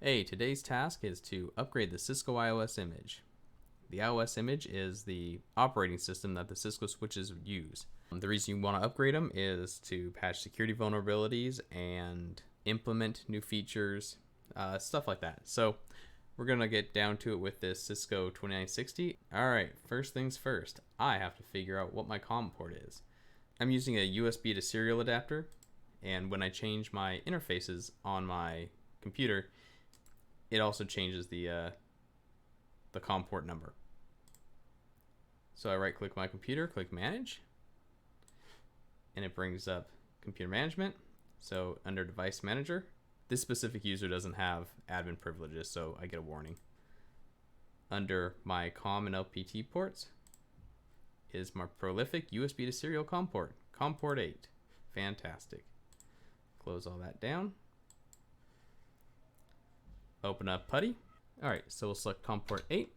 Hey, today's task is to upgrade the Cisco IOS image. The iOS image is the operating system that the Cisco switches use. The reason you want to upgrade them is to patch security vulnerabilities and implement new features, stuff like that. So we're going to get down to it with this Cisco 2960. Alright, first things first, I have to figure out what my COM port is. I'm using a USB to serial adapter, and when I change my interfaces on my computer, it also changes the COM port number. So I right click my computer, click manage, and it brings up computer management. So under device manager, this specific user doesn't have admin privileges, so I get a warning. Under my COM and LPT ports is my prolific USB to serial COM port 8. Fantastic. Close all that down. Open up Putty. Alright, so we'll select COM port 8.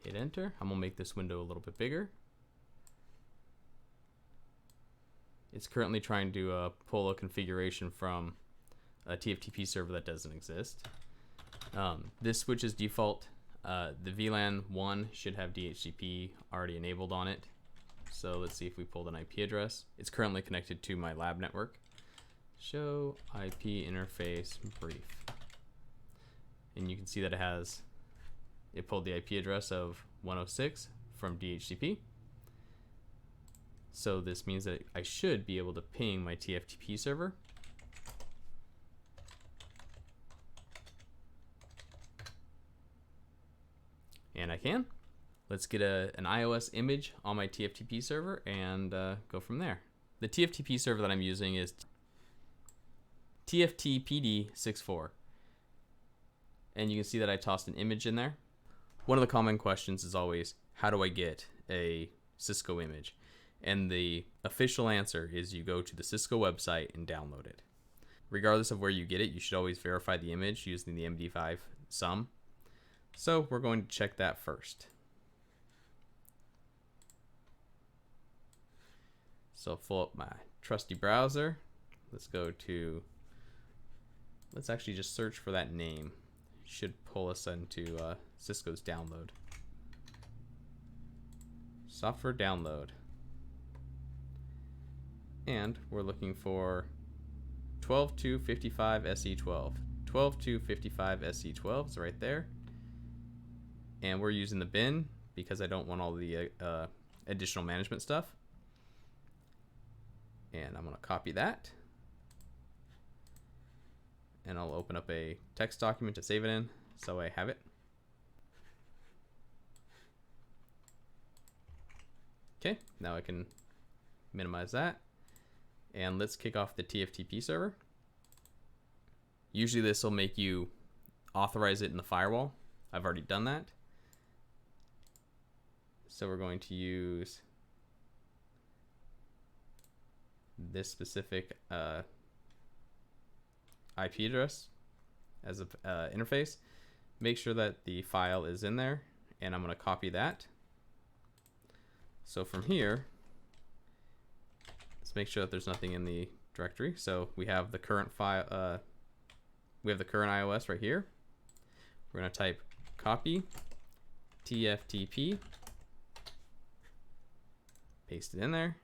Hit enter. I'm going to make this window a little bit bigger. It's currently trying to pull a configuration from a TFTP server that doesn't exist. This switch's default. The VLAN 1 should have DHCP already enabled on it. So let's see if we pulled an IP address. It's currently connected to my lab network. Show IP interface brief. And you can see that it pulled the IP address of 106 from DHCP. So this means that I should be able to ping my TFTP server. And I can. Let's get an iOS image on my TFTP server and go from there. The TFTP server that I'm using is tftpd 64. And you can see that I tossed an image in there. One of the common questions is always, how do I get a Cisco image? And the official answer is you go to the Cisco website and download it. Regardless of where you get it, you should always verify the image using the MD5 sum. So we're going to check that first. So I'll pull up my trusty browser. Let's actually just search for that name. Should pull us into Cisco's download. Software download. And we're looking for 12255 SE12. 12255 SE12 is right there. And we're using the bin because I don't want all the additional management stuff. And I'm going to copy that. And I'll open up a text document to save it in so I have it. Okay, now I can minimize that. And let's kick off the TFTP server. Usually this will make you authorize it in the firewall. I've already done that. So we're going to use this specific IP address as an interface. Make sure that the file is in there, and I'm going to copy that. So from here, let's make sure that there's nothing in the directory. So we have the current file. We have the current iOS right here. We're going to type copy tftp, paste it in there,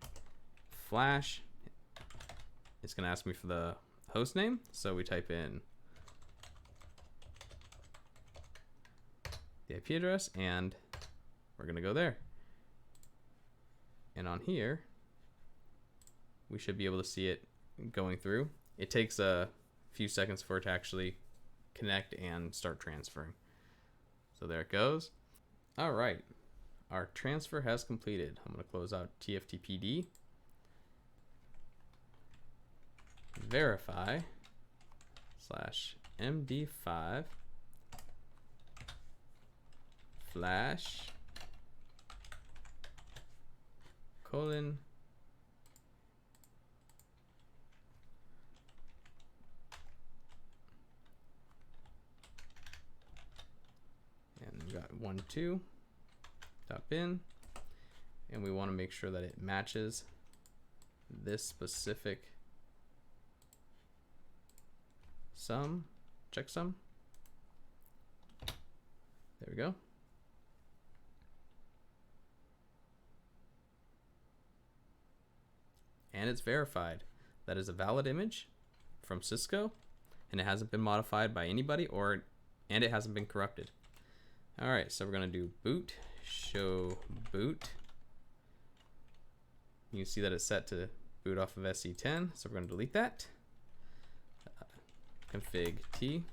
flash. It's going to ask me for the host name, so we type in the IP address, and we're going to go there. And on here, we should be able to see it going through. It takes a few seconds for it to actually connect and start transferring. So there it goes. All right, our transfer has completed. I'm going to close out tftpd. Verify /md5 flash colon and we got 12.bin, and we want to make sure that it matches this specific sum checksum. There we go. And it's verified. That is a valid image from Cisco, and it hasn't been modified by anybody, and it hasn't been corrupted. All right, so we're gonna do boot, show boot. You can see that it's set to boot off of SE10, so we're gonna delete that. Config T,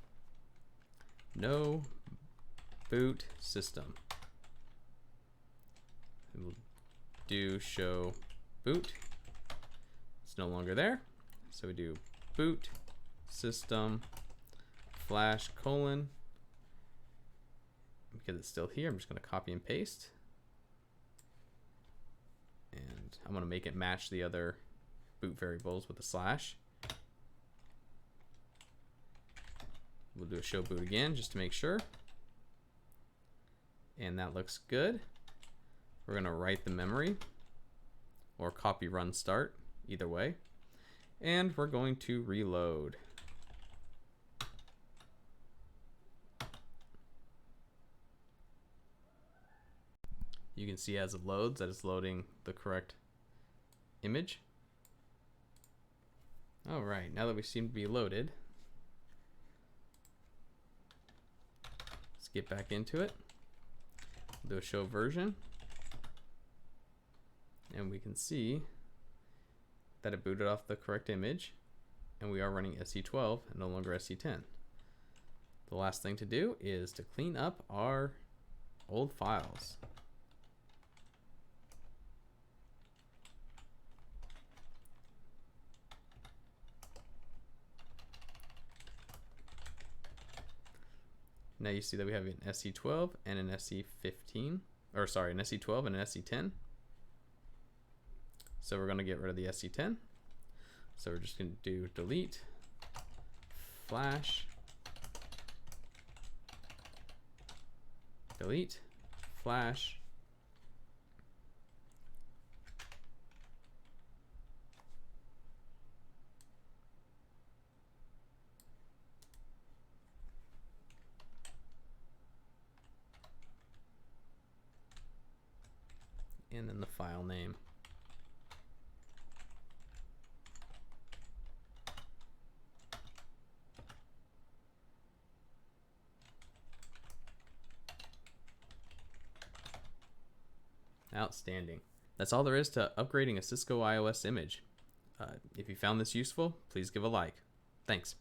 no boot system. And we'll do show boot. It's no longer there, so we do boot system /:. Because it's still here, I'm just going to copy and paste, and I'm going to make it match the other boot variables with a slash. We'll do a show boot again just to make sure, and that looks good. We're going to write the memory or copy run start, either way, and we're going to reload. You can see as it loads that it's loading the correct image. All right, now that we seem to be loaded, let's get back into it. Do a show version, and we can see that it booted off the correct image, and we are running SE12 and no longer SE10. The last thing to do is to clean up our old files. Now you see that we have an SE12 and an SE15, or sorry, an SE12 and an SE10. So we're going to get rid of the SE10. So we're just going to do delete flash, delete flash, and then the file name. Outstanding. That's all there is to upgrading a Cisco IOS image. If you found this useful, please give a like. Thanks.